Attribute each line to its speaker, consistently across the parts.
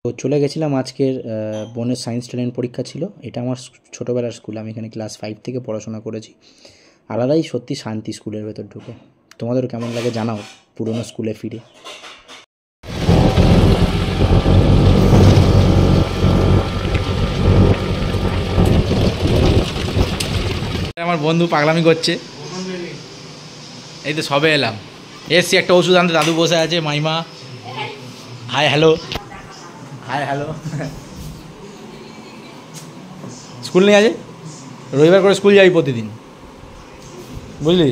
Speaker 1: তো চলে গেছিলাম আজকের বোনের সায়েন্স ট্যালেন্ট পরীক্ষা ছিল। এটা আমার ছোটোবেলার স্কুল, আমি এখানে ক্লাস 5 থেকে পড়াশোনা করেছি। আলাদাই সত্যি শান্তি স্কুলের ভেতর ঢুকে। তোমাদেরও কেমন লাগে জানাও পুরনো স্কুলে ফিরে। আমার বন্ধু পাগলামি করছে, এই তো সবে এলাম, এসছি একটা ওষুধ আনতে। দাদু বসে আছে, মাইমা hi hello, hi hello. School নেই আছে, রবিবার করে স্কুল যাবি প্রতিদিন, বুঝলি?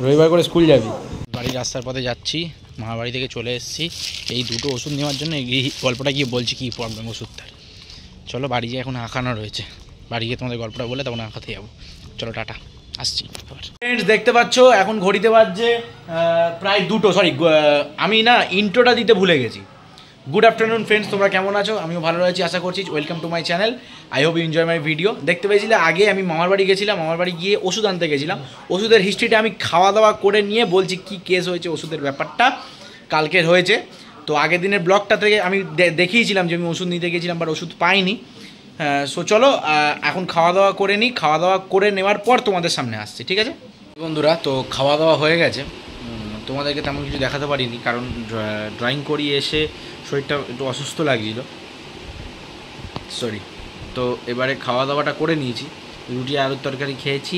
Speaker 1: রবিবার করে স্কুল যাবি। বাড়ির রাস্তার পথে যাচ্ছি, মামাবাড়ি থেকে চলে এসেছি এই দুটো ওষুধ নেওয়ার জন্য। এই গল্পটা গিয়ে বলছি কী প্রবলেম ওষুধটার। চলো বাড়ি গিয়ে এখন আঁকানো রয়েছে, বাড়ি গিয়ে তোমাদের গল্পটা বলে তখন আঁকাতে যাবো। চলো টাটা, আসছি। ফ্রেন্ডস দেখতে পাচ্ছ এখন ঘড়িতে বাজছে প্রায় 2টো। সরি, আমি না ইন্ট্রোটা দিতে ভুলে গেছি। গুড আফটারনুন ফ্রেন্ডস, তোমরা কেমন আছো? আমিও ভালো রয়েছি আশা করছি। Welcome to my channel, I hope you enjoy my video. দেখতে পেয়েছিলে আগে আমি মামার বাড়ি গেছিলাম, মামার বাড়ি গিয়ে ওষুধ আনতে গেছিলাম। ওষুধের হিস্ট্রিটা আমি খাওয়া দাওয়া করে নিয়ে বলছি কি কেস হয়েছে ওষুধের ব্যাপারটা কালকের হয়েছে। তো আগের দিনের ব্লগটা থেকে আমি দেখিয়েছিলাম যে আমি ওষুধ নিতে গেছিলাম, বাট ওষুধ পাইনি। সো চলো এখন খাওয়া দাওয়া করে নিই, খাওয়া দাওয়া করে নেওয়ার পর তোমাদের সামনে আসছি, ঠিক আছে বন্ধুরা? তো খাওয়া দাওয়া হয়ে গেছে, তোমাদেরকে তেমন কিছু দেখাতে পারিনি কারণ ড্রয়িং করিয়ে এসে শরীরটা একটু অসুস্থ লাগছিল, সরি। তো এবারে খাওয়া দাওয়াটা করে নিয়েছি, রুটি আলুর তরকারি খেয়েছি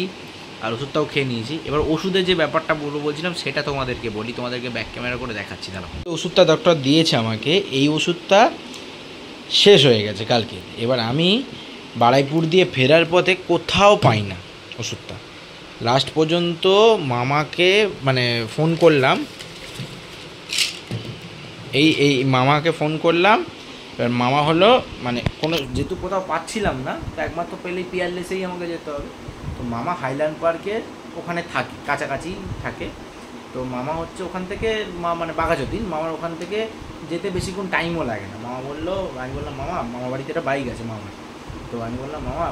Speaker 1: আর ওষুধটাও খেয়ে নিয়েছি। এবার ওষুধের যে ব্যাপারটা বলছিলাম সেটা তোমাদেরকে বলি, তোমাদেরকে ব্যাক ক্যামেরা করে দেখাচ্ছি। দাঁড়াও, ওষুধটা ডক্টর দিয়েছে আমাকে, এই ওষুধটা শেষ হয়ে গেছে কালকে। এবার আমি বারাইপুর দিয়ে ফেরার পথে কোথাও পাই না ওষুধটা। লাস্ট পর্যন্ত মামাকে মানে ফোন করলাম, এই মামাকে ফোন করলাম। এবার মামা হলো মানে কোনো যেহেতু কোথাও পাচ্ছিলাম না, তো একমাত্র পেলেই পিয়ারলেসেই আমাকে যেতে হবে। তো মামা হাইল্যান্ড পার্কের ওখানে থাকে, কাছাকাছি থাকে। তো মামা হচ্ছে ওখান থেকে মানে বাঘাযতীন, মামার ওখান থেকে যেতে বেশিক্ষণ টাইমও লাগে না। মামা বললো, আমি বললাম মামা বাড়িতে একটা বাইক আছে মামা। তো আমি বললাম মামা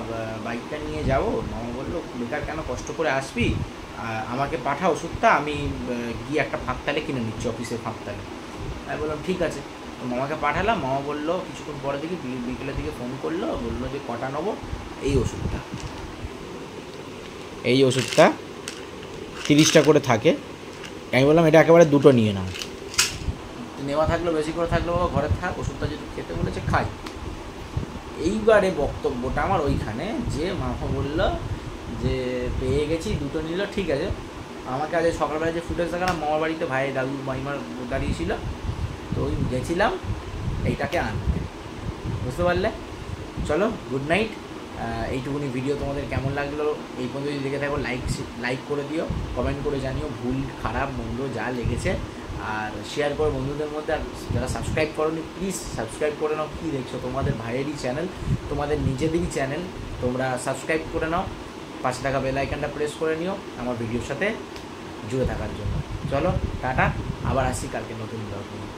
Speaker 1: বাইকটা নিয়ে যাবো। মামা বললো বেকার কেন কষ্ট করে আসবি, আমাকে পাঠা ওষুধটা, আমি গিয়ে একটা ফাঁকতালে কিনে নিচ্ছি, অফিসের ফাঁকতালে। আমি বললাম ঠিক আছে। তো মামাকে পাঠালাম। মামা বললো কিছুক্ষণ পরে দিকে বিকেলের দিকে ফোন করলো, বললো যে কটা নেবো। এই ওষুধটা 30টা করে থাকে। আমি বললাম এটা একেবারে 2টো নিয়ে নাও, নেওয়া থাকলো বেশি করে থাকলো বাবা ঘরে থাক, ওষুধটা যেহেতু খেতে বলেছে খাই। এইবারে বক্তব্যটা আমার ওইখানে যে মামা বললো যে পেয়ে গেছি, 2টো নিল, ঠিক আছে। আমাকে আজ সকালবেলা যে ফুটেজ দেখালাম মামার বাড়িতে, ভাই দাদু মাইমার দাঁড়িয়েছিল, তো ওই গেছিলাম এইটাকে আনতে, বুঝতে পারলে? চলো গুড নাইট। এইটুকুনি ভিডিও তোমাদের কেমন লাগলো এই পর্যন্ত যদি দেখে থাকো লাইক করে দিও, কমেন্ট করে জানিও ভুল খারাপ মন্দ যা লেগেছে, আর শেয়ার করো বন্ধুদের মধ্যে। আর যারা সাবস্ক্রাইব করোনি প্লিজ সাবস্ক্রাইব করে নাও। কী দেখছো, তোমাদের ভাইয়েরই চ্যানেল, তোমাদের নিজেদেরই চ্যানেল, তোমরা সাবস্ক্রাইব করে নাও। পাশে থাকা বেল আইকনটা প্রেস করে নিও আমার ভিডিওর সাথে জুড়ে থাকার জন্য। চলো টাটা, আবার আসি কালকে নতুন ব্লগ নিয়ে।